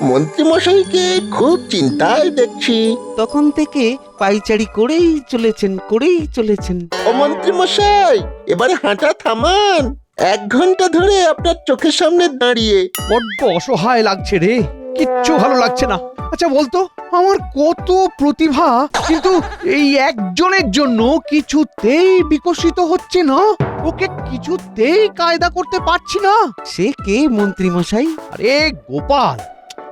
মন্ত্রীমশাইকে খুব চিন্তায় দেখছি। তখন থেকে পাইচারি করেই চলেছেন। ও মন্ত্রীমশাই, এবারে হাঁটা থামান। 1 ঘন্টা ধরে আপনার চোখের সামনে দাঁড়িয়ে। বড্ড অসহায় লাগছে রে, কিচ্ছু ভালো লাগছে না। আচ্ছা বলতো, আমার কত প্রতিভা, কিন্তু এই একজনের জন্য কিছুতেই বিকশিত হচ্ছে না। ওকে কিছুতেই কায়দা করতে পারছি না। সে কে মন্ত্রী মশাই? আরে গোপাল।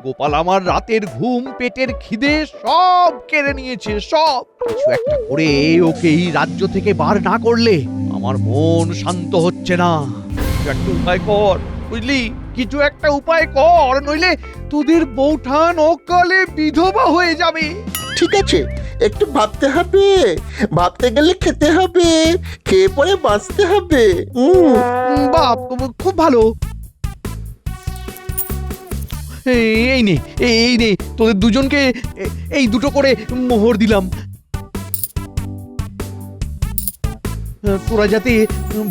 গোপাল আমার রাতের ঘুম, পেটের খিদে সব কেড়ে নিয়েছে, সব। কিছু একটা করে ওকে এই রাজ্য থেকে বার না করলে আমার মন শান্ত হচ্ছে না। কিছু একটা উপায় কর, বুঝলি? কিছু একটা উপায় কর, নইলে তোদের বউঠান অকালে বিধবা হয়ে যাবে। ঠিক আছে, একটু ভাবতে হবে। ভাবতে গেলে খেতে হবে, খেয়ে পরে বাঁচতে হবে। বাপ, খুব ভালো। এই নে, এই নে, তোদের দুজনকে এই দুটো করে মোহর দিলাম। তোরা যাতে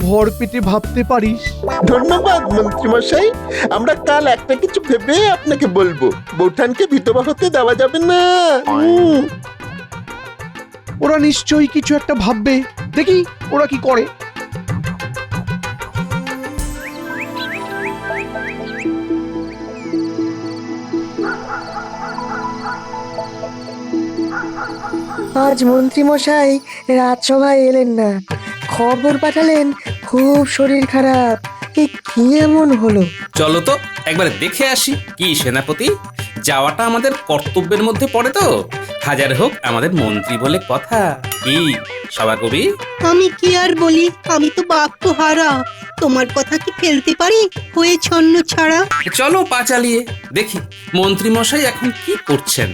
ভর পেটে ভাবতে পারিস। ধন্যবাদ মন্ত্রীমশাই। আমরা কাল একটা কিছু ভেবে আপনাকে বলবো। বৌঠানকে বিধবা হতে দেওয়া যাবে না। ওরা নিশ্চয়ই কিছু একটা ভাববে, দেখি ওরা কি করে। আজ মন্ত্রীমশাই রাজসভায় এলেন না, খবর পাঠালেন খুব শরীর খারাপ। কি এমন হলো? চলো তো একবার দেখে আসি। কি সেনাপতি, যাওয়াটা আমাদের কর্তব্যের মধ্যে পড়ে তো। হাজার হোক আমাদের মন্ত্রী বলে কথা। কি সভাকবি? আমি কি আর বলি, আমি তো বাক্য হারা। তোমার কথা কি ফেলতে পারি হয়ে ছন্ন ছাড়া? চলো পা চালিয়ে দেখি মন্ত্রী মশাই এখন কি করছেন।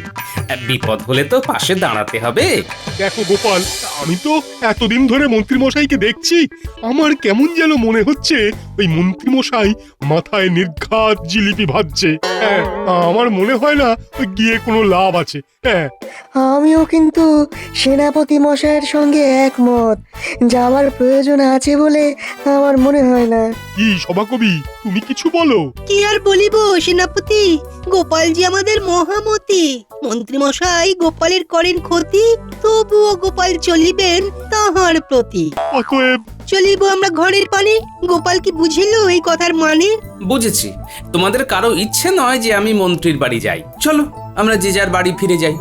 বিপদ হলে তো পাশে দাঁড়াতে হবে। দেখো গোপাল, আমি তো এতদিন ধরে মন্ত্রী মশাইকে দেখছি। আমার কেমন যেন মনে হচ্ছে ওই মন্ত্রী মশাই মাথায় নির্ঘাত জিলিপি ভাজছে। হ্যাঁ, আমার মনে হয় না ওই গিয়ে কোনো লাভ আছে। হ্যাঁ, আমিও কিন্তু সেনাপতি মশাইয়ের সঙ্গে একমত। যাওয়ার প্রয়োজন আছে বলে আমার মনে হয় না। কি সভাকবি, তুমি কিছু বলো। কি আর বলিব সেনাপতি, গোপালজি আমাদের মহামতি। মন্ত্রী মশাই গোপালের করেন ক্ষতি, তবুও গোপাল চলিবেন তাহার প্রতি। অতএব চলিব আমরা ঘরের পানে। গোপাল কি বুঝিল এই কথার মানে? বুঝেছি, তোমাদের কারো ইচ্ছে নয় যে আমি মন্ত্রীর বাড়ি যাই। চলো আমরা যে যার বাড়ি ফিরে যাই।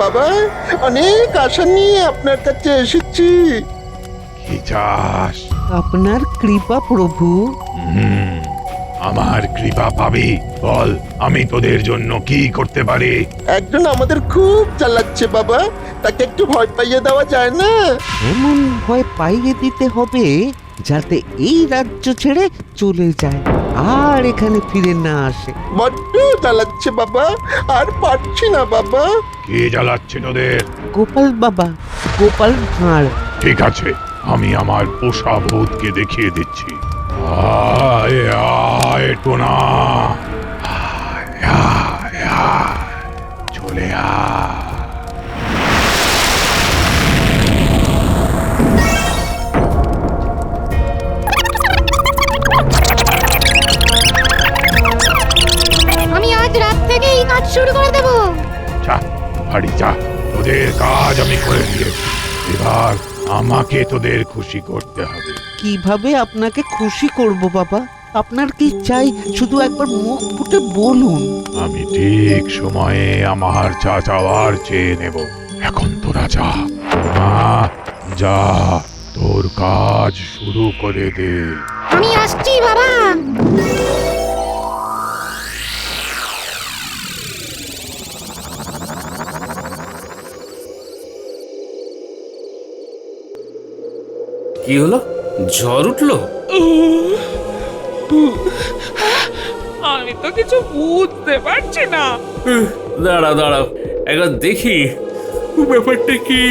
বাবা, অনেক আশা নিয়ে আপনার কাছে এসেছি। কি চাস? আপনার কৃপা প্রভু। আমার কৃপা পাবি? বল, আমি তোদের জন্য কি করতে পারি? একজন আমাদের খুব চালাচ্ছে বাবা, তাকে একটু ভয় পাইয়ে দেওয়া যায় না? এমন ভয় পাইয়ে দিতে হবে যাতে এই রাজ্য ছেড়ে চলে যায় আর এখানে ফিরে না আসে। বড্ড চালাচ্ছে বাবা, আর পারছি না বাবা। কে জ্বালাচ্ছে তোদের? গোপাল বাবা, গোপাল ভাঁড়। ঠিক আছে, আমি আমার পোষা ভূতকে দেখিয়ে দিচ্ছি। আয় আয় টোনা, আয় আয় আয়, চলে আয়। আমি আজ রাত থেকেই কাজ শুরু করে দেব। যা বাড়ি যা, তোদের কাজ আমি করে দিয়েছি। এবার আমাকে তোদের খুশি করতে হবে। কিভাবে আপনাকে খুশি করব বাবা? আপনার কি চাই শুধু একবার মুখ ফুটে বলুন। আমি ঠিক সময়ে আমার যা চাওয়ার চেয়ে নেব। এখন তোরা যা, যা, তোর কাজ শুরু করে দে। আমি আসছি বাবা। কি হলো, জ্বর উঠলো? আমি তো কিছু বুঝতে পারছি না। দাঁড়াও দাঁড়াও, একবার দেখি ব্যাপারটা কি।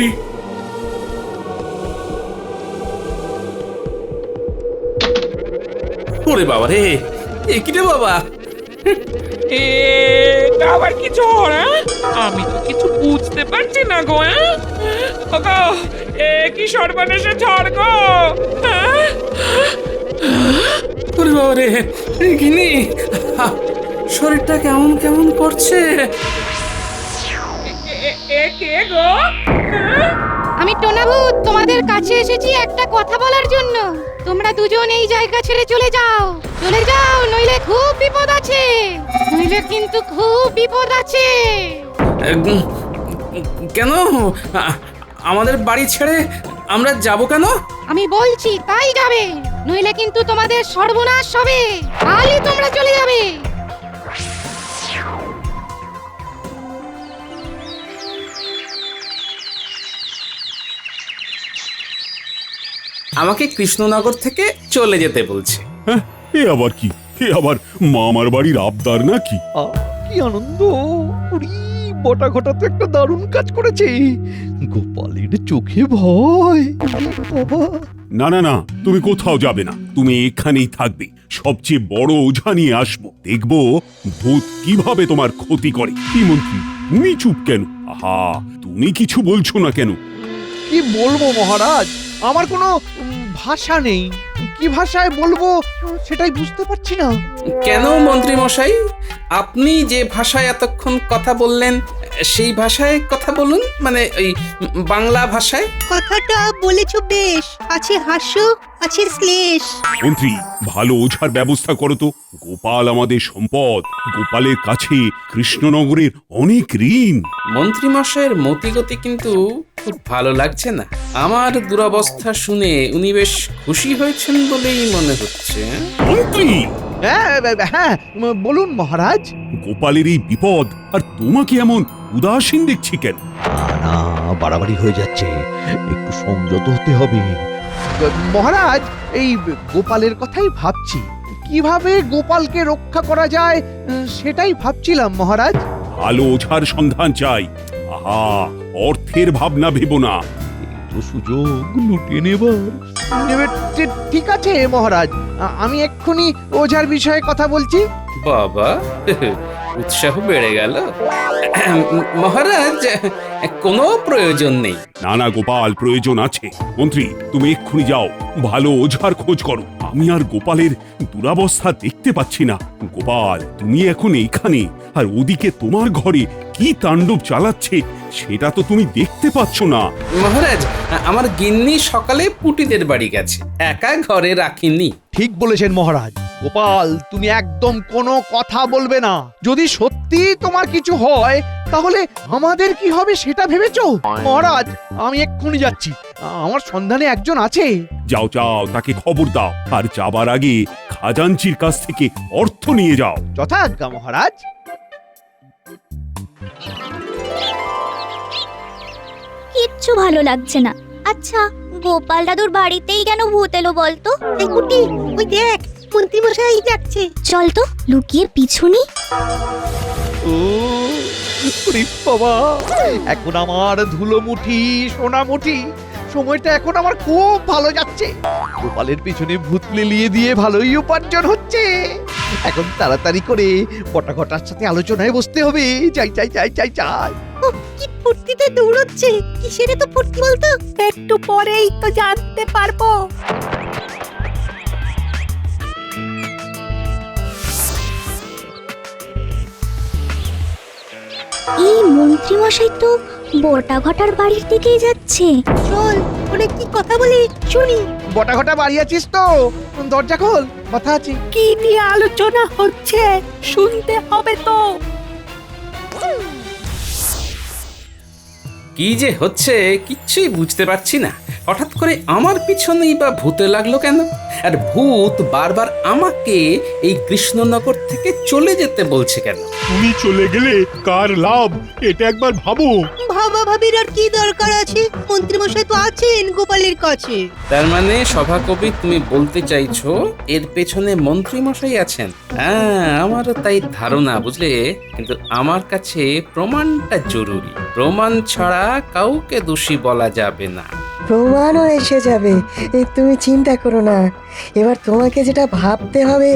ওরে বাবা রে, এ কি রে বাবা? এটা আবার কি ঝড়, হ্যাঁ? আমি তো কিছু বুঝতে পারছি না গো। ওগো, এ কি সর্বনাশা ঝড় গো, হ্যাঁ? ওরে বাবা রে, গিনি শরীরটা কেমন কেমন করছে। এ কে গো? হ্যাঁ? আমি টোনাভূত তোমাদের কাছে এসেছি একটা কথা বলার জন্য। তোমরা দুজন এই জায়গা ছেড়ে চলে যাও, চলে যাও, নইলে খুব বিপদ আছে, নইলে কিন্তু খুব বিপদ আছে। কেন আমাদের বাড়ি ছেড়ে আমরা যাব কেন? আমি বলছি তাই যাবে, নইলে কিন্তু তোমাদের সর্বনাশ হবে। কালই তোমরা চলে যাবে। আমাকে কৃষ্ণনগর থেকে চলে যেতে বলছে। হ্যাঁ, এ আবার কি? এ আবার মামার বাড়ির আবদার নাকি? কি আনন্দ! উরি, বটা ঘটা তো একটা দারুণ কাজ করেছে। গোপালের চোখে ভয়। উরি বাবা! না না না, তুমি কোথাও যাবে না, তুমি এখানেই থাকবে। সবচেয়ে বড় ওঝা নিয়ে আসবো, দেখবো ভূত কিভাবে তোমার ক্ষতি করে। কি মন্ত্রী, তুমি চুপ কেন? আহা, তুমি কিছু বলছো না কেন? কি বলবো মহারাজ, আমার কোনো ভাষা নেই। কি ভাষায় বলবো সেটাই বুঝতে পারছি না। কেন মন্ত্রী মশাই, আপনি যে ভাষায় এতক্ষণ কথা বললেন সেই ভাষায় কথা বলুন, মানে ওই বাংলা ভাষায়। কথাটা বলেছো বেশ, আছে হাস্য, আছে শ্লেষ। মন্ত্রী, ভালো ওঝার ব্যবস্থা করো তো। গোপাল আমাদের সম্পদ, গোপালের কাছে কৃষ্ণনগরের অনেক ঋণ। মন্ত্রী মশাইয়ের মতিগতি কিন্তু খুব ভালো লাগছে না। আমার দুরবস্থা শুনে উনি বেশ খুশি হয়েছেন বলেই মনে হচ্ছে। মন্ত্রী, হ্যাঁ হ্যাঁ, বলুন মহারাজ। গোপালের এই বিপদ, আর তোমাকে এমন উদাসীন দেখছি কেন? না, বাড়াবাড়ি হয়ে যাচ্ছে, একটু সংযত হতে হবে। মহারাজ, এই গোপালের কথাই ভাবছি, কিভাবে গোপালকে রক্ষা করা যায় সেটাই ভাবছিলাম মহারাজ। ভালো ওঝার সন্ধান চাই। আহা, অর্থের ভাবনা ভেবো না। তো সুযোগ লুটিয়ে নেবার। ঠিক আছে মহারাজ, আমি এক্ষুনি ওঝার বিষয়ে কথা বলছি। বাবা, উৎসাহ বেড়ে গেল। মহারাজ, কোনো প্রয়োজন নেই। না না গোপাল, প্রয়োজন আছে। মন্ত্রী, তুমি এক্ষুনি যাও, ভালো ওঝার খোঁজ করো। আমি আর গোপালের দুরাবস্থা দেখতে পাচ্ছি না। গোপাল, তুমি এখন এইখানে, আর ওদিকে তোমার ঘরে কি তাণ্ডব চালাচ্ছে সেটা তো তুমি দেখতে পাচ্ছ না। মহারাজ, আমার গিন্নি সকালে পুটিদের বাড়ি গেছে, একা ঘরে রাখিনি। ঠিক বলেছেন মহারাজ। গোপাল, তুমি একদম কোনো কথা বলবে না। যদি সত্যি তোমার কিছু হয় তাহলে আমাদের কি হবে সেটা ভেবেছো? মহারাজ, আমি এক্ষুনি যাচ্ছি, আমার সন্ধানে একজন আছে। যাও যাও, তাকে খবর দাও, আর যাবার আগে খাজাঞ্চির কাছ থেকে অর্থ নিয়ে যাও। যথাজ্ঞা মহারাজ। কিচ্ছু ভালো লাগছে না। আচ্ছা, গোপাল দাদুর বাড়িতেই কেন ভূত এলো বলতো? এই কুটি, ওই দেখ, মন্ত্রী মশাই যাচ্ছে। চল তো লুকিয়ে পিছু নি। ও বাবা, এখন আমার ধুলোমুঠি সোনামুঠি সময়টা এখন আমার খুব ভালো যাচ্ছে। গোপালের পিছনে ভূত লেলিয়ে দিয়ে ভালোই উপার্জন হচ্ছে। এখন তাড়াতাড়ি করে বটাঘটার সাথে আলোচনায় বসতে হবে। যাই যাই যাই যাই যাই। কি ফুর্তিতে দৌড়চ্ছে, কিসের তো ফুর্তি বলতো? একটু পরেই তো জানতে পারবো। এই মন্ত্রী মশাই তো বটা ঘটার বাড়ির দিকেই যাচ্ছে। চল, ওরে কি কথা বলি শুনি। বটাঘটা বাড়ি আছিস তো? দরজা খোল, কথা আছে। কি নিয়ে আলোচনা হচ্ছে শুনতে হবে তো। কি যে হচ্ছে কিচ্ছুই বুঝতে পারছি না। হঠাৎ করে আমার পিছনেই বা ভূতে লাগলো কেন? আর ভূত বারবার আমাকে এই কৃষ্ণনগর থেকে চলে যেতে বলছে কেন? তুমি চলে গেলে কার লাভ, এটা একবার ভাবো। ভাবা ভাবির আর কি দরকার আছে? মন্ত্রী মশাই তো আছেন গোপালের কাছে। তার মানে সভাকবি, তুমি বলতে চাইছো এর পেছনে মন্ত্রী মশাই আছেন? হ্যাঁ, আমারও তাই ধারণা, বুঝলে। কিন্তু আমার কাছে প্রমাণটা জরুরি। প্রমাণ ছাড়া কাউকে দোষী বলা যাবে না। প্রমাণও এসে যাবে, তুমি চিন্তা করো না। এবার তোমাকে যেটা ভাবতে হবে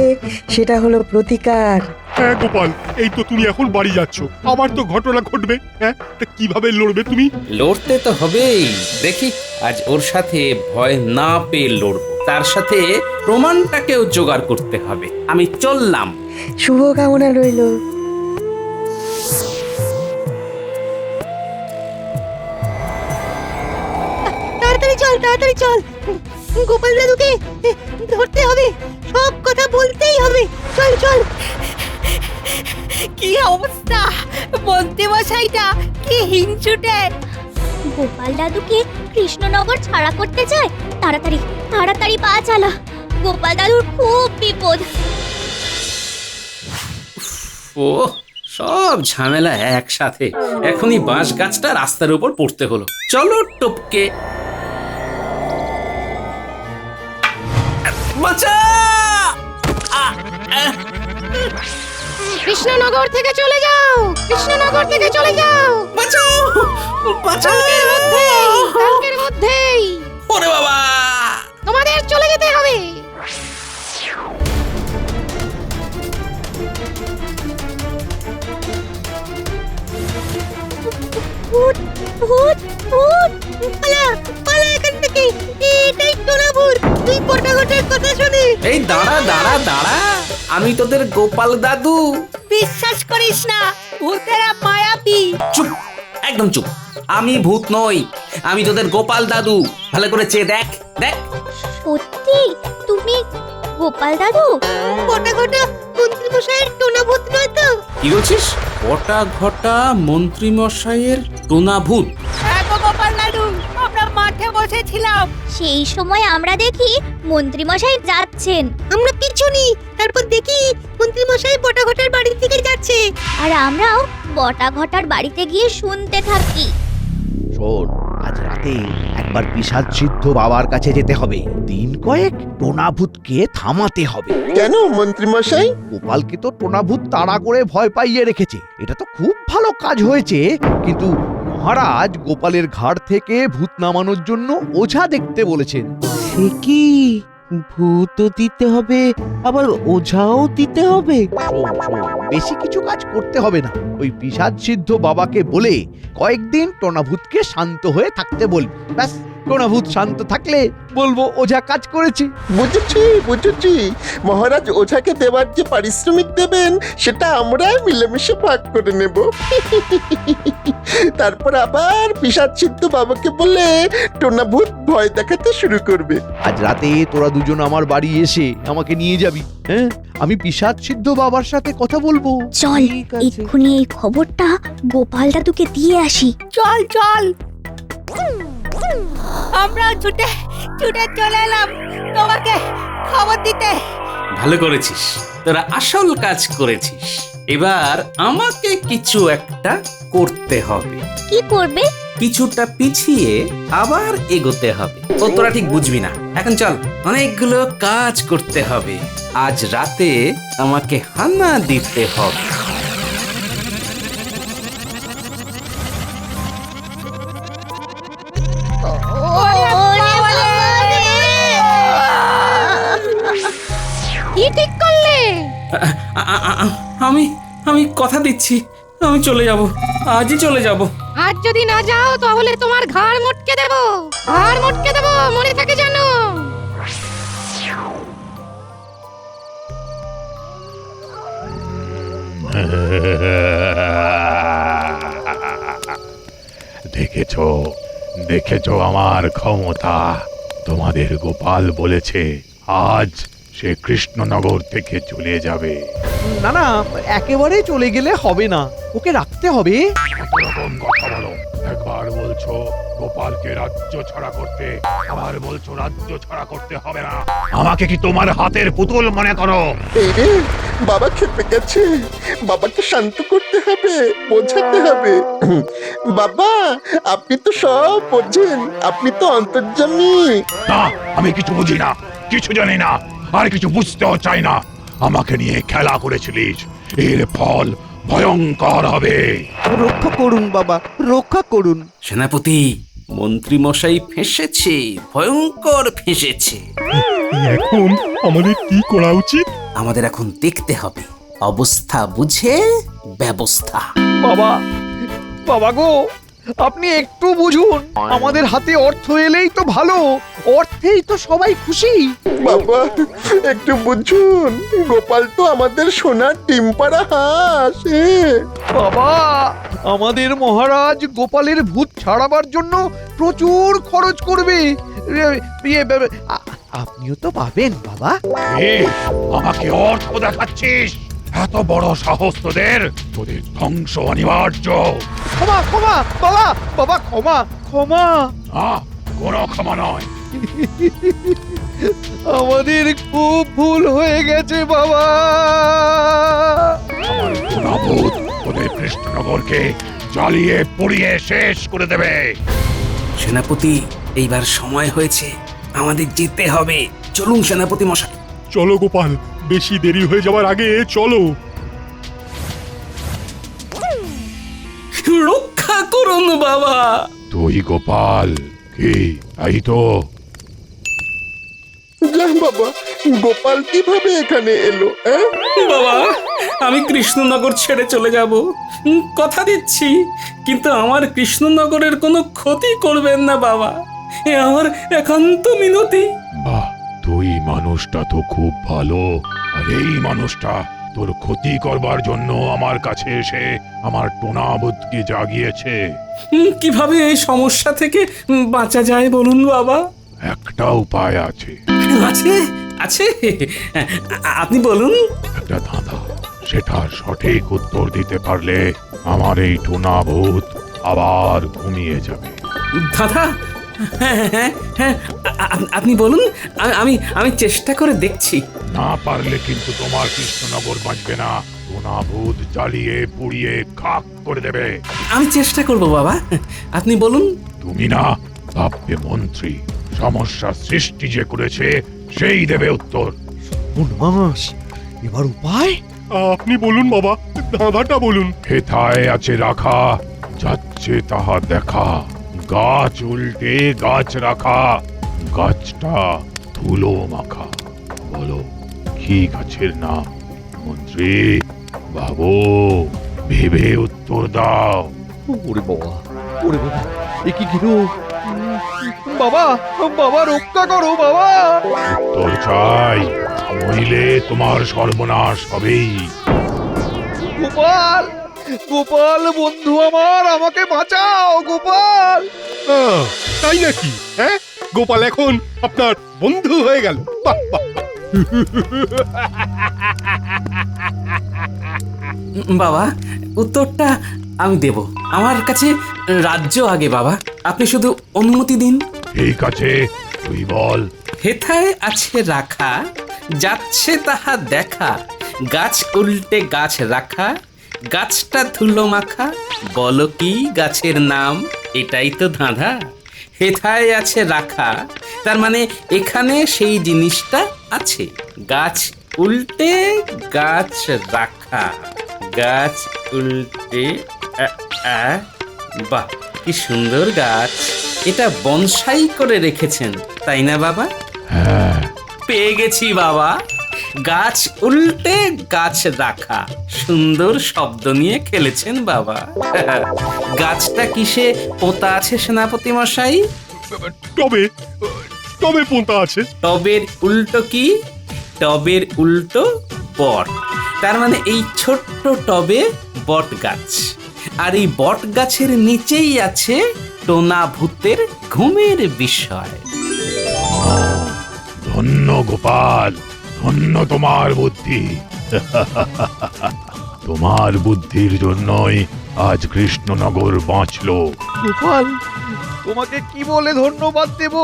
সেটা হলো প্রতিকার। হ্যাঁ গোপাল, এই তো তুমি এখন বাড়ি যাচ্ছ, আবার তো ঘটনা ঘটবে। হ্যাঁ, তা কিভাবে লড়বে তুমি? লড়তে তো হবেই। দেখি আজ ওর সাথে ভয় না পেয়ে লড়বো, তার সাথে প্রমাণটাকেও জোগাড় করতে হবে। আমি চললাম। শুভকামনা রইল। তাড়াতাড়ি চল, তাড়াতাড়ি চল। গোপাল দাদুকে ধরতে হবে, সব কথা বলতেই হবে। চল চল। কি অবস্থা, মন্ত্রী মশাইটা কি হিংসুটে। গোপাল দাদুকে কৃষ্ণনগর ছাড়া করতে চায়। তাড়াতাড়ি তাড়াতাড়ি পা চালা, গোপাল দাদুর খুব বিপদ। ও সব ঝামেলা একসাথে। এখনই বাঁশ গাছটা রাস্তার উপর পড়তে হলো। চলো টপকে। বাঁচা! কৃষ্ণনগর থেকে চলে যাও, কৃষ্ণনগর থেকে চলে যাও। বাঁচাও! বাঁচাও! কালকের মধ্যেই ওরে বাবা! তোমাদের চলে যেতে হবে। ভূত ভূত ভূত! পালা পালা এখান থেকে, এটাই টোনা ভূত। তুই পটাঘটের কথা শুনে এই দাঁড়া দাঁড়া দাঁড়া, আমি তোদের গোপাল দাদু। বিশ্বাস করিস না, ভূতেরা মায়াবী। চুপ, একদম চুপ। আমি ভূত নই, আমি তোদের গোপাল দাদু। ভালো করে চেয়ে দেখ দেখ। সত্যি তুমি গোপাল দাদু? পটাঘটা মন্ত্রী মশাইয়ের টোনা ভূত নয় তো? কি বলছিস? ঘটা ঘটা মন্ত্রী মশাইয়ের টোনা ভূত? হ্যাঁ গো গোপাল দাদু, আমরা মাঠে বসেছিলাম। সেই সময় আমরা দেখি মন্ত্রী মশাই যাচ্ছেন, আমরা পিছু নিই, তারপর দেখি মন্ত্রী মশাই পটাঘটার বাড়ির দিকে যাচ্ছে। আর আমরাও বটা ঘটার বাড়িতে গিয়ে শুনতে থাকি। শোন, আজ রাতে একবার পিশাচ সিদ্ধ বাবার কাছে যেতে হবে। দিন কয়েক টোনাভূতকে থামাতে হবে। কেন মন্ত্রী মশাই? গোপালকে তো টোনাভূত তাড়া করে ভয় পাইয়ে রেখেছে। এটা তো খুব ভালো কাজ হয়েছে, কিন্তু মহারাজ গোপালের ঘাড় থেকে ভূত নামানোর জন্য ওঝা দেখতে বলেছেন। সে কি, ভূতও দিতে হবে আবার ওঝাও দিতে হবে? শোন শোন, বেশি কিছু কাজ করতে হবে না। ওই পিশাচ সিদ্ধ বাবাকে বলে কয়েকদিন টোনাভূতকে শান্ত হয়ে থাকতে বলবি। ব্যাস, টোনাভূত শান্ত থাকলে বলবো ওঝা কাজ করেছে। বুঝেছি বুঝেছি, মহারাজ ওঝাকে দেওয়ার যে পারিশ্রমিক দেবেন সেটা আমরা মিলেমিশে ভাগ করে নেব। তারপর আবার পিশাচিত্ত বাবাকে বলে টোনাভূত ভয় দেখাতে শুরু করবে। আজ রাতে তোরা দুজন আমার বাড়ি এসে আমাকে নিয়ে যাবি। হ্যাঁ, আমি পিশাচ সিদ্ধ বাবার সাথে কথা বলবো। চল ঠিক আছে। এক্ষুনি এই খবরটা গোপাল দাদুকে দিয়ে আসি। চল চল, আমরা ছুটে ছুটে চলে এলাম তোমাকে খবর দিতে। ভালো করেছিস, তোরা আসল কাজ করেছিস। এবার আমাকে কিছু একটা করতে হবে। কি করবে? কিছুটা পিছিয়ে আবার এগোতে হবে। ও তোরা ঠিক বুঝবি না। এখন চল, অনেকগুলো কাজ করতে হবে। আজ রাতে আমাকে হানা দিতে হবে। কি ঠিক করলে? আমি আমি কথা দিচ্ছি, আমি চলে যাব, আজই চলে যাব। আজ যদি না যাও তাহলে তোমার ঘাড় মটকে দেব, ঘাড় মটকে দেব, মনে থাকে জানো। দেখেছো দেখেছো আমার ক্ষমতা। তোমাদের গোপাল বলেছে আজ সে কৃষ্ণনগর থেকে চলে যাবে। না না, একেবারে চলে গেলে হবে না, ওকে রাখতে হবে। এরকম কথা বলো, একবার বলছো গোপালকে রাজ্য ছাড়া করতে, আবার বলছো রাজ্য ছাড়া করতে হবে না। আমাকে কি তোমার হাতের পুতুল মনে করো? এই রে, বাবা খেপে গেছে, বাবাকে শান্ত করতে হবে, বোঝাতে হবে। বাবা, আপনি তো সব বোঝেন, আপনি তো অন্তর্যামী। না, আমি কিছু বুঝি না, কিছু জানি না, আর কিছু বুঝতেও চাই না। আমাকে নিয়ে খেলা করেছিলিস, এর ফল ভয়ঙ্কর হবে। রক্ষা করুন বাবা, রক্ষা করুন। সেনাপতি, মন্ত্রী মশাই ফেঁসেছে, ভয়ঙ্কর ফেঁসেছে। এখন আমাদের কি করা উচিত? আমাদের এখন দেখতে হবে অবস্থা বুঝে ব্যবস্থা। বাবা, বাবা গো, আপনি একটু বুঝুন, আমাদের হাতে অর্থ এলেই তো ভালো, অর্থেই তো সবাই খুশি। বাবা একটু বুঝুন, গোপাল তো আমাদের সোনার ডিম পাড়া হাঁস। বাবা, আমাদের মহারাজ গোপালের ভূত ছাড়াবার জন্য প্রচুর খরচ করবে। আপনিও তো পাবেন বাবা। আমাকে অর্থ দেখাচ্ছিস? এত বড় সাহস তোদের? তোদের ধ্বংস অনিবার্য। ক্ষমা ক্ষমা বাবা, বাবা ক্ষমা ক্ষমা। না, কোনো ক্ষমা নয়। আমাদের খুব ভুল হয়ে গেছে বাবা। আমার গুণাভূত তোদের কৃষ্ণনগরকে জ্বালিয়ে পুড়িয়ে শেষ করে দেবে। সেনাপতি, এইবার সময় হয়েছে, আমাদের যেতে হবে। চলুন সেনাপতি মশাই। চলো গোপাল, বেশি দেরি হয়ে যাওয়ার আগে চলো। রক্ষা করুন বাবা। তুই গোপাল? কি তাই তো? যা বাবা, গোপাল কিভাবে এখানে এলো? বাবা, আমি কৃষ্ণনগর ছেড়ে চলে যাব, কথা দিচ্ছি। কিন্তু আমার কৃষ্ণনগরের কোনো ক্ষতি করবেন না বাবা, এ আমার একান্ত মিনতি। বাহ, তুই মানুষটা তো খুব ভালো। আর এই মানুষটা তোর ক্ষতি করবার জন্য আমার কাছে এসে আমার টোনাবোধকে জাগিয়েছে। কিভাবে এই সমস্যা থেকে বাঁচা যায় বলুন বাবা? একটা উপায় আছে। আছে আছে, আপনি বলুন। একটা ধাঁধা, সেটার সঠিক উত্তর দিতে পারলে আমার এই টোনাভূত আবার ঘুমিয়ে যাবে। দাদা, হ্যাঁ হ্যাঁ হ্যাঁ, আপনি বলুন, আমি আমি চেষ্টা করে দেখছি। না পারলে কিন্তু তোমার কৃষ্ণনগর বাঁচবে না। টোনাভূত জ্বালিয়ে পুড়িয়ে খাক করে দেবে। আমি চেষ্টা করব বাবা, আপনি বলুন। তুমি না ভাববে মন্ত্রী, সমস্যা সৃষ্টি যে করেছে সেই দেবে উত্তর। মাস, এবার উপায়? আপনি বলুন বাবা, ধাঁধাটা বলুন। হেথায় আছে রাখা, যাচ্ছে তাহা দেখা, গাছ উল্টে গাছ রাখা, গাছটা ধুলো মাখা। বলো কি গাছের নাম? মন্ত্রী ভাবো, ভেবে উত্তর দাও। ওরে বাবা, ওরে বাবা, এ কি গেলো? বাবা, বাবা রক্ষা করো বাবা। উত্তর চাই, নইলে তোমার সর্বনাশ হবেই। গোপাল, গোপাল বন্ধু আমার, আমাকে বাঁচাও গোপাল। তাই নাকি? হ্যাঁ, গোপাল এখন আপনার বন্ধু হয়ে গেল। বাহ বাহ। বাবা, উত্তরটা আমি দেব। আমার কাছে রাজ্য আগে বাবা, আপনি শুধু অনুমতি দিন। ঠিক আছে, তুই বল। হেথায় আছে রাখা, যাচ্ছে তাহা দেখা, গাছ উল্টে গাছ রাখা, গাছটা ধুলো মাখা। বলো কি গাছের নাম? এটাই তো ধাঁধা। হেথায় আছে রাখা, তার মানে এখানে সেই জিনিসটা আছে। গাছ উল্টে গাছ রাখা, গাছ উল্টে বাহ, কি সুন্দর গাছ! এটা বনসাই করে রেখেছেন তাই না বাবা? হ্যাঁ, পেয়ে গেছি বাবা, গাছ উল্টে গাছ রাখা। সুন্দর শব্দ নিয়ে খেলেছেন বাবা। গাছটা কিসে পোতা আছে সেনাপতি মশাই? তবে তবে পোঁতা আছে। টবের উল্টো কি? টবের উল্টো বট। তার মানে এই ছোট্ট টবে বট গাছ, আর এই বট গাছের নিচেই আছে টোনা ভূতের ঘুমের বিষয়। ধন্য গোপাল, ধন্য তোমার বুদ্ধি। তোমার বুদ্ধির জন্যই আজ কৃষ্ণনগর বাঁচলো। গোপাল, তোমাকে কি বলে ধন্যবাদ দেব?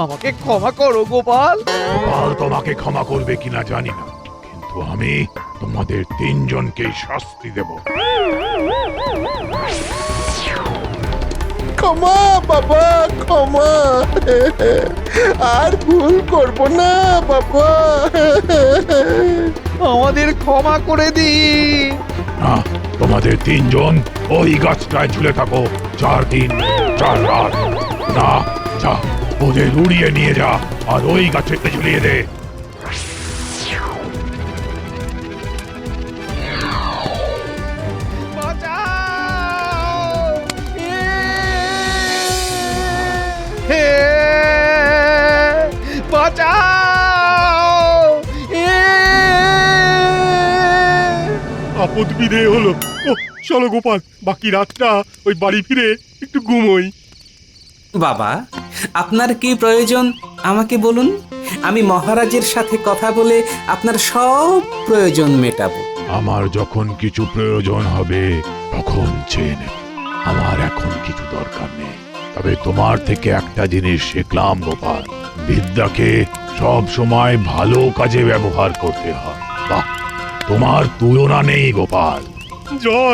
আমাকে ক্ষমা করো গোপাল। গোপাল তোমাকে ক্ষমা করবে কিনা জানি না, কিন্তু আমি তোমাদের তিনজনকে শাস্তি দেব। ক্ষমা বাবা, ক্ষমা। আর ভুল করব না বাবা। আমাদের ক্ষমা করে দিন। না, তোমাদের তিনজন ওই গাছটায় ঝুলে থাকো 4 দিন 4 রাত। না, যা ওদের উড়িয়ে নিয়ে যা আর ওই গাছেতে ঝুলিয়ে দে। হে বাঁচাও! আপদ বিদেয় হলো। ও চলো গোপাল, বাকি রাতটা ওই বাড়ি ফিরে একটু ঘুমোই। বাবা, আপনার কি প্রয়োজন আমাকে বলুন, আমি মহারাজের সাথে কথা বলে আপনার সব প্রয়োজন মেটাবো। আমার যখন কিছু প্রয়োজন হবে তখন চেয়ে নেব। আমার এখন কিছু দরকার নেই। তবে তোমার থেকে একটা জিনিস শিখলাম গোপাল, বিদ্যাকে সব সময় ভালো কাজে ব্যবহার করতে হয়। বাহ, তোমার তুলনা নেই গোপাল। জয়